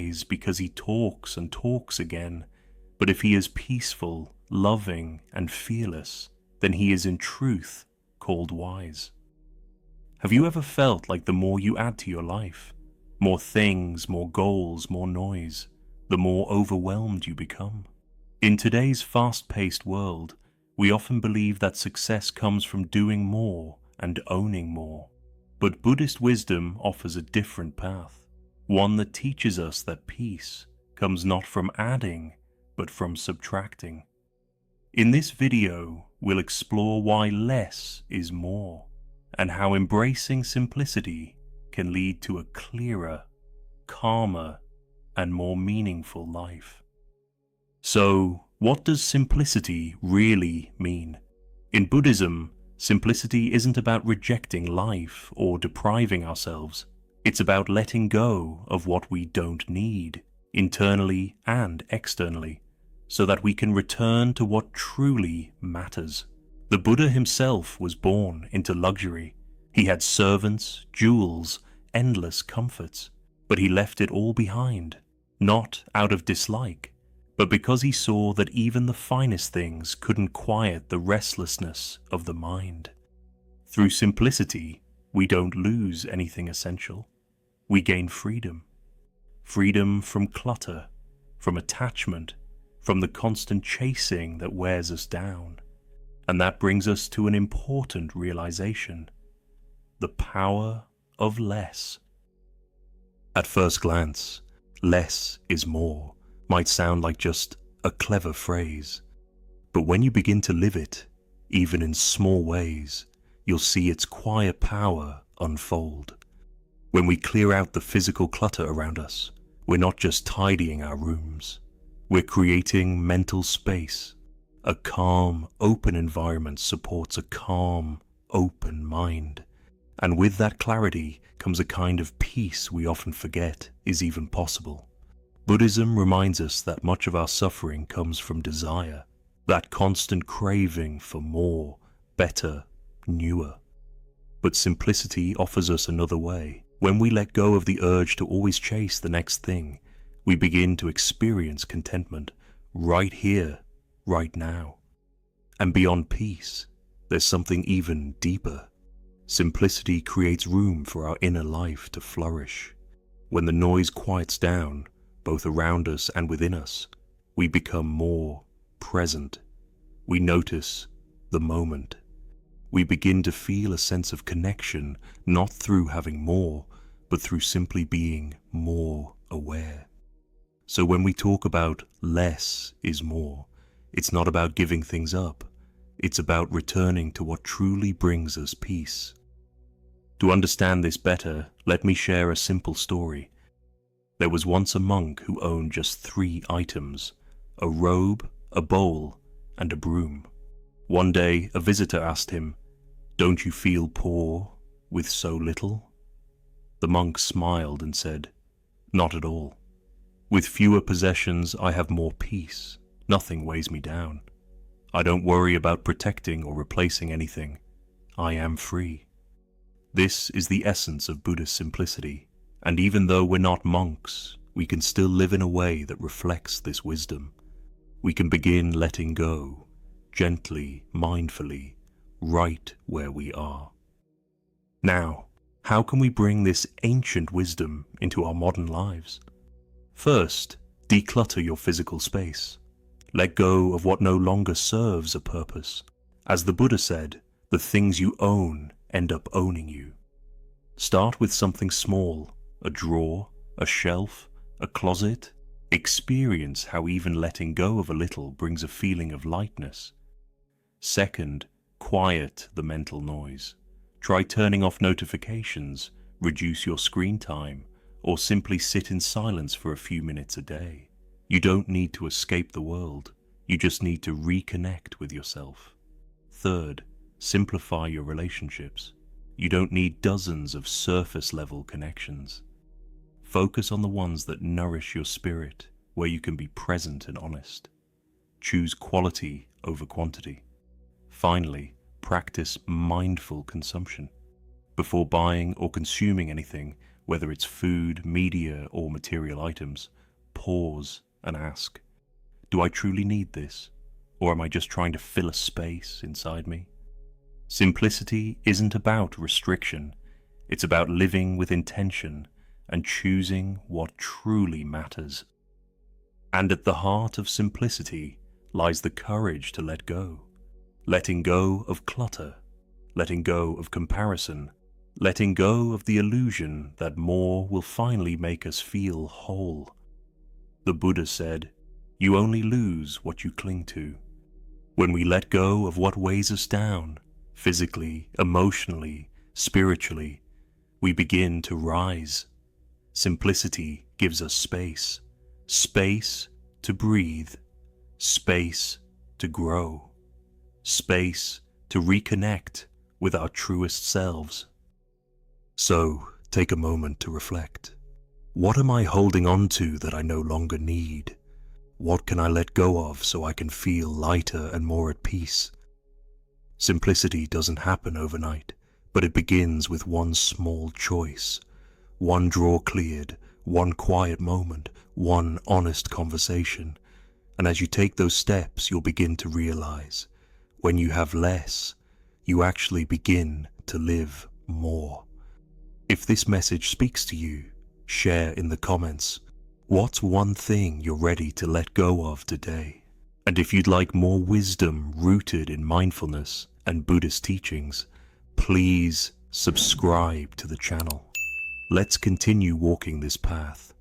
wise because he talks and talks again, but if he is peaceful, loving, and fearless, then he is in truth called wise. Have you ever felt like the more you add to your life, more things, more goals, more noise, the more overwhelmed you become? In today's fast-paced world, we often believe that success comes from doing more and owning more. But Buddhist wisdom offers a different path, one that teaches us that peace comes not from adding, but from subtracting. In this video, we'll explore why less is more, and how embracing simplicity can lead to a clearer, calmer, and more meaningful life. So, what does simplicity really mean? In Buddhism, simplicity isn't about rejecting life or depriving ourselves. It's about letting go of what we don't need, internally and externally, so that we can return to what truly matters. The Buddha himself was born into luxury. He had servants, jewels, endless comforts, but he left it all behind, not out of dislike, but because he saw that even the finest things couldn't quiet the restlessness of the mind. Through simplicity, we don't lose anything essential. We gain freedom. Freedom from clutter, from attachment, from the constant chasing that wears us down. And that brings us to an important realization: the power of less. At first glance, less is more might sound like just a clever phrase. But when you begin to live it, even in small ways, you'll see its quiet power unfold. When we clear out the physical clutter around us, we're not just tidying our rooms. We're creating mental space. A calm, open environment supports a calm, open mind. And with that clarity comes a kind of peace we often forget is even possible. Buddhism reminds us that much of our suffering comes from desire, that constant craving for more, better, newer. But simplicity offers us another way. When we let go of the urge to always chase the next thing, we begin to experience contentment right here, right now. And beyond peace, there's something even deeper. Simplicity creates room for our inner life to flourish. When the noise quiets down, both around us and within us, we become more present. We notice the moment. We begin to feel a sense of connection, not through having more, but through simply being more aware. So when we talk about less is more, it's not about giving things up. It's about returning to what truly brings us peace. To understand this better, let me share a simple story. There was once a monk who owned just 3 items: a robe, a bowl, and a broom. One day, a visitor asked him, "Don't you feel poor with so little?" The monk smiled and said, "Not at all. With fewer possessions, I have more peace. Nothing weighs me down. I don't worry about protecting or replacing anything. I am free." This is the essence of Buddhist simplicity. And even though we're not monks, we can still live in a way that reflects this wisdom. We can begin letting go, gently, mindfully, right where we are. Now, how can we bring this ancient wisdom into our modern lives? First, declutter your physical space. Let go of what no longer serves a purpose. As the Buddha said, the things you own end up owning you. Start with something small. A drawer, a shelf, a closet. Experience how even letting go of a little brings a feeling of lightness. Second, quiet the mental noise. Try turning off notifications, reduce your screen time, or simply sit in silence for a few minutes a day. You don't need to escape the world. You just need to reconnect with yourself. Third, simplify your relationships. You don't need dozens of surface-level connections. Focus on the ones that nourish your spirit, where you can be present and honest. Choose quality over quantity. Finally, practice mindful consumption. Before buying or consuming anything, whether it's food, media, or material items, pause and ask, do I truly need this? Or am I just trying to fill a space inside me? Simplicity isn't about restriction. It's about living with intention and choosing what truly matters. And at the heart of simplicity lies the courage to let go. Letting go of clutter, letting go of comparison, letting go of the illusion that more will finally make us feel whole. The Buddha said, "You only lose what you cling to." When we let go of what weighs us down, physically, emotionally, spiritually, we begin to rise. Simplicity gives us space. Space to breathe. Space to grow. Space to reconnect with our truest selves. So, take a moment to reflect. What am I holding on to that I no longer need? What can I let go of so I can feel lighter and more at peace? Simplicity doesn't happen overnight, but it begins with one small choice. One drawer cleared, one quiet moment, one honest conversation. And as you take those steps, you'll begin to realize, when you have less, you actually begin to live more. If this message speaks to you, share in the comments. What's one thing you're ready to let go of today? And if you'd like more wisdom rooted in mindfulness and Buddhist teachings, please subscribe to the channel. Let's continue walking this path.